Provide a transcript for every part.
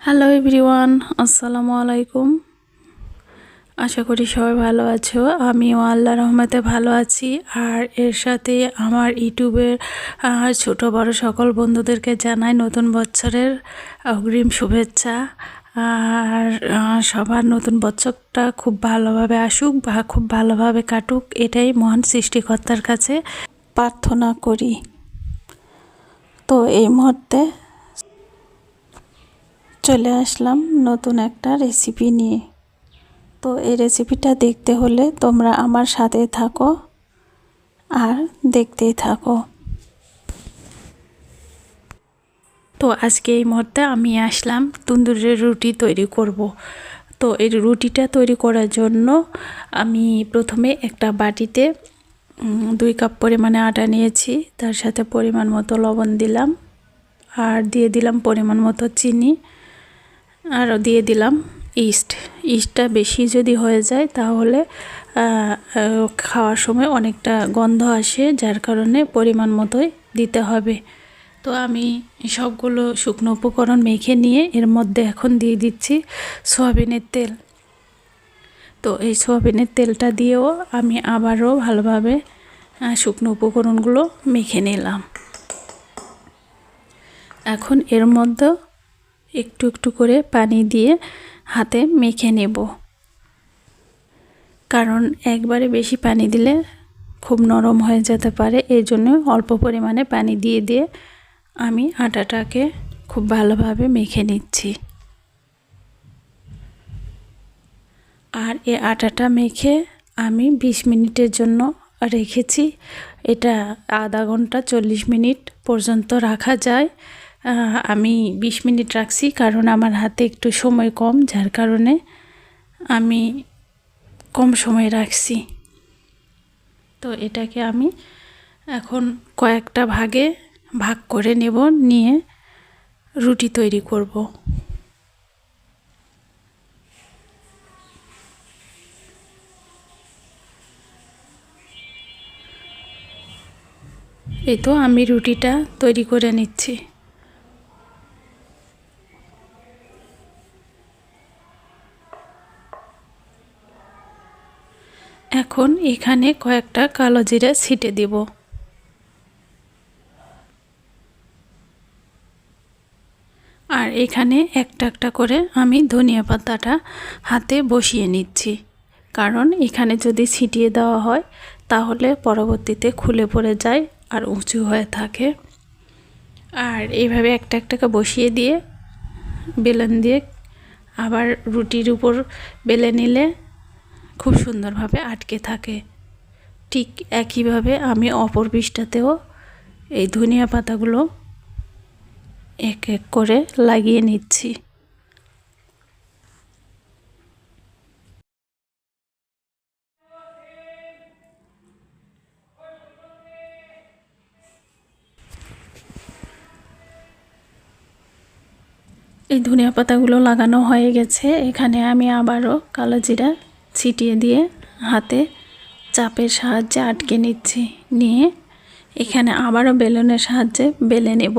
Hello everyone, আসসালামু আলাইকুম। আশা করি সবাই ভালো আছো। আমিও আল্লাহর রহমতে ভালো আছি। আর এর সাথে আমার ইউটিউবের ছোট বড় সকল বন্ধুদেরকে জানাই নতুন বছরের অগ্রিম শুভেচ্ছা। আর সবার নতুন বছরটা খুব ভালোভাবে আসুক বা খুব ভালোভাবে কাটুক, এটাই মহান সৃষ্টিকর্তার কাছে প্রার্থনা করি। তো এই মুহূর্তে চলে আসলাম নতুন একটা রেসিপি নিয়ে। তো এই রেসিপিটা দেখতে হলে তোমরা আমার সাথে থাকো আর দেখতেই থাকো। তো আজকে এই মুহূর্তে আমি আসলাম তন্দুরের রুটি তৈরি করব। তো এই রুটিটা তৈরি করার জন্য আমি প্রথমে একটা বাটিতে 2 কাপ পরিমাণে আটা নিয়েছি। তার সাথে পরিমাণ মতো লবণ দিলাম, আর দিয়ে দিলাম পরিমাণ মতো চিনি, আর দিয়ে দিলাম ইস্টটা বেশি যদি হয়ে যায় তাহলে খাওয়ার সময় অনেকটা গন্ধ আসে, যার কারণে পরিমাণ মতোই দিতে হবে। তো আমি সবগুলো শুকনো উপকরণ মেখে নিয়ে এর মধ্যে এখন দিয়ে দিচ্ছি সয়াবিনের তেল। তো এই সয়াবিনের তেলটা দিয়েও আমি আবারও ভালোভাবে শুকনো উপকরণগুলো মেখে নিলাম। এখন এর মধ্যে একটু একটু করে পানি দিয়ে হাতে মেখে নেব, কারণ একবারে বেশি পানি দিলে খুব নরম হয়ে যেতে পারে। এই জন্য অল্প পরিমাণে পানি দিয়ে দিয়ে আমি আটাটাকে খুব ভালোভাবে মেখে নিচ্ছি। আর এই আটাটা মেখে আমি 20 মিনিটের জন্য রেখেছি। এটা আধা ঘন্টা 40 মিনিট পর্যন্ত রাখা যায়। আমি 20 মিনিট রাখছি, কারণ আমার হাতে একটু সময় কম, যার কারণে আমি কম সময় রাখছি। তো এটাকে আমি এখন কয়েকটা ভাগে ভাগ করে নেব, নিয়ে রুটি তৈরি করব। এই তো আমি রুটিটা তৈরি করে নিচ্ছি। এখন এখানে কয়েকটা কালো জিরা ছিটে দেব। আর এখানে একটা একটা করে আমি ধনিয়া পাতাটা হাতে বসিয়ে নিচ্ছি, কারণ এখানে যদি ছিটিয়ে দেওয়া হয় তাহলে পরবর্তীতে খুলে পড়ে যায় আর উঁচু হয়ে থাকে। আর এইভাবে একটা একটাকে বসিয়ে দিয়ে বেলন দিয়ে আবার রুটির উপর বেলে নিলে খুব সুন্দরভাবে আটকে থাকে। ঠিক একইভাবে আমি অপর পৃষ্ঠাতেও এই ধনিয়া পাতাগুলো এক এক করে লাগিয়ে নিচ্ছি। এই ধনিয়া পাতাগুলো লাগানো হয়ে গেছে। এখানে আমি আবারও কালো জিরা ছিটিয়ে দিয়ে হাতে চাপের সাহায্যে আটকে নিচ্ছি, নিয়ে এখানে আবারও বেলুনের সাহায্যে বেলে নেব।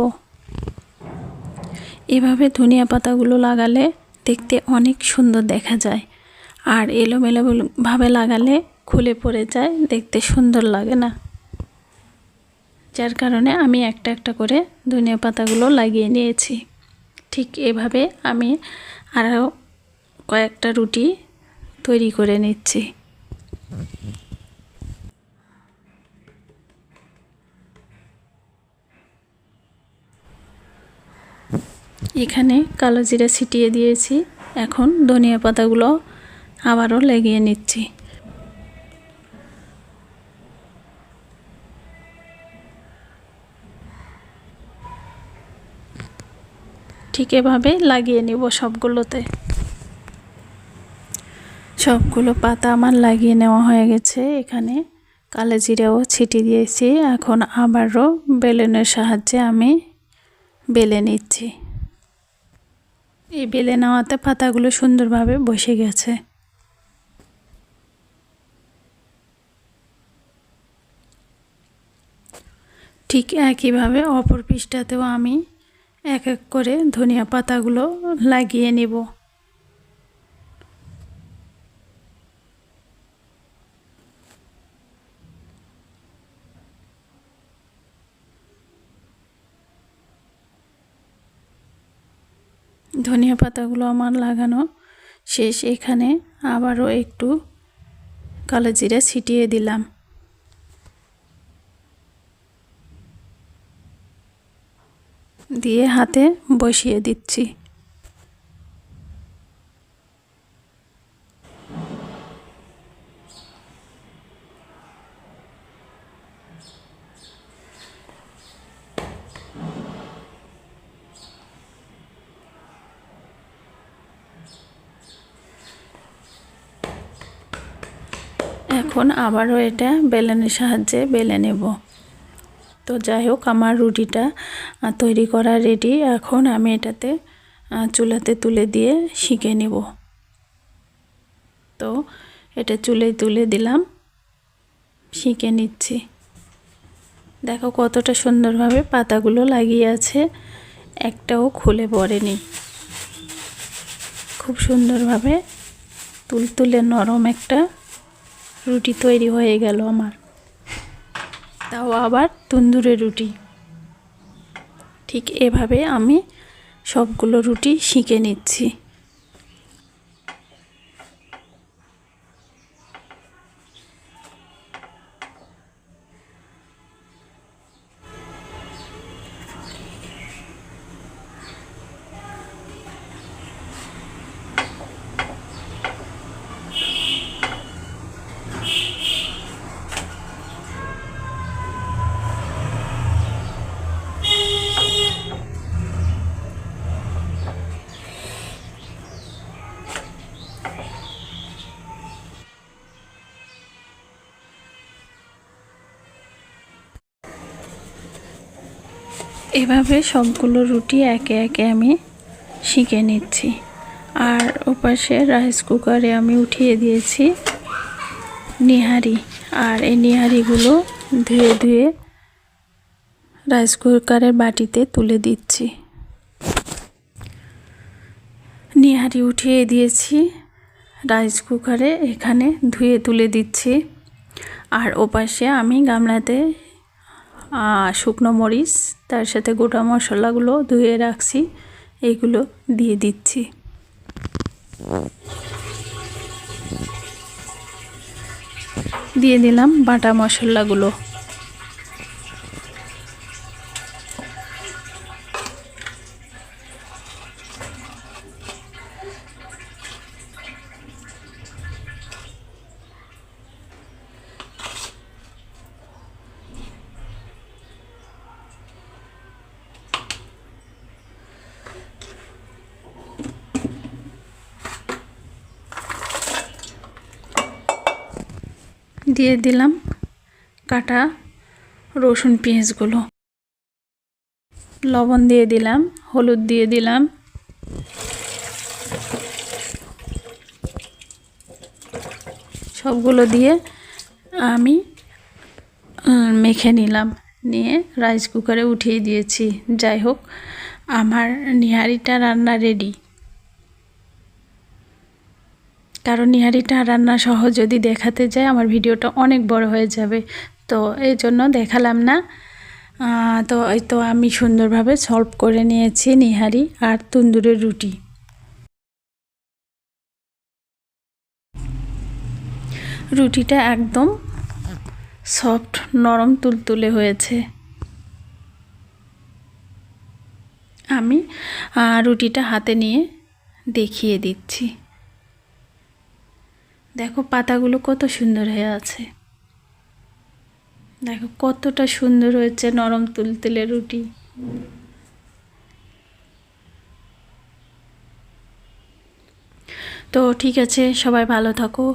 এভাবে ধনিয়া পাতাগুলো লাগালে দেখতে অনেক সুন্দর দেখা যায়, আর এলোমেলোভাবে লাগালে খুলে পড়ে যায়, দেখতে সুন্দর লাগে না। যার কারণে আমি একটা একটা করে ধনিয়া পাতাগুলো লাগিয়ে নিয়েছি। ঠিক এভাবে আমি আরও কয়েকটা রুটি তৈরি করে নিচ্ছি। এখানে কালো জিরা ছিটিয়ে দিয়েছি, এখন ধনিয়া পাতাগুলো আবারও লাগিয়ে নিচ্ছি। ঠিক এভাবে লাগিয়ে নেব সবগুলোতে। সবগুলো পাতা আমার লাগিয়ে নেওয়া হয়ে গেছে। এখানে কালো জিরাও ছিটিয়ে দিয়েছি। এখন আবারও বেলুনের সাহায্যে আমি বেলে নিচ্ছি। এই বেলে নেওয়াতে পাতাগুলো সুন্দরভাবে বসে গেছে। ঠিক একইভাবে অপর পৃষ্ঠাতেও আমি এক এক করে ধনিয়া পাতাগুলো লাগিয়ে নেব। ধনিয়া পাতাগুলো আমার লাগানো শেষ। এখানে আবারও একটু কালো জিরা ছিটিয়ে দিলাম। দিয়ে হাতে বসিয়ে দিচ্ছি। এখন আবারও এটা বেলনের সাহায্যে বেলে নেব। তো যাই হোক, আমার রুটিটা তৈরি করা রেডি। এখন আমি এটাতে চুলাতে তুলে দিয়ে সেঁকে নেব। তো এটা চুলায় তুলে দিলাম, সেঁকে নিচ্ছি। দেখো কতটা সুন্দরভাবে পাতাগুলো লাগিয়ে আছে, একটাও খুলে পড়েনি। খুব সুন্দরভাবে তুলতুলে নরম একটা রুটি তৈরি হয়ে গেল আমার। তাও আবার তন্দুরের রুটি। ঠিক এভাবে আমি সবগুলো রুটি সেঁকে নিচ্ছি। এভাবে সবগুলো রুটি একে একে আমি সেঁকে নিচ্ছি। আর ওপাশে রাইস কুকারে আমি উঠিয়ে দিয়েছি নিহারি। আর এই নিহারিগুলো ধুয়ে ধুয়ে রাইস কুকারের বাটিতে তুলে দিচ্ছি। নিহারি উঠিয়ে দিয়েছি রাইস কুকারে, এখানে ধুয়ে তুলে দিচ্ছি। আর ওপাশে আমি গামলাতে শুকনো মরিচ, তার সাথে গোটা মশলাগুলো ধুয়ে রাখছি, এইগুলো দিয়ে দিচ্ছি। দিয়ে দিলাম বাটা মশলাগুলো। দিয়ে দিলাম কাটা রসুন পেঁয়াজগুলো, লবণ দিয়ে দিলাম, হলুদ দিয়ে দিলাম, সবগুলো দিয়ে আমি মেখে নিলাম। নিয়ে রাইস কুকারে উঠিয়ে দিয়েছি। যাই হোক, আমার নিহারিটা রান্না রেডি। কারণ নিহারিটা রান্না সহ যদি দেখাতে যাই আমার ভিডিওটা অনেক বড় হয়ে যাবে, তো এই জন্য দেখালাম না। তো এই তো আমি সুন্দরভাবে সলভ করে নিয়েছি নিহারি আর তন্দুরের রুটি। রুটিটা একদম সফট, নরম তুলতুলে হয়েছে। আমি রুটিটা হাতে নিয়ে দেখিয়ে দিচ্ছি। দেখো পাতাগুলো কত সুন্দর হয়ে আছে, দেখো কতটা সুন্দর হয়েছে নরম তুলতুলে রুটি। তো ঠিক আছে, সবাই ভালো থাকো,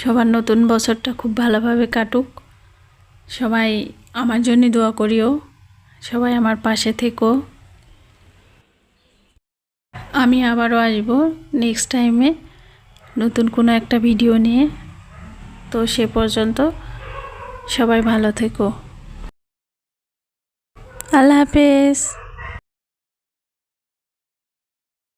সবার নতুন বছরটা খুব ভালোভাবে কাটুক। সবাই আমার জন্য দোয়া করিও, সবাই আমার পাশে থেকো। আমি আবারও আসবো নেক্সট টাইমে নতুন কোনো একটা ভিডিও নিয়ে। তো সে পর্যন্ত সবাই ভালো থেকো। আল্লাহ হাফেজ।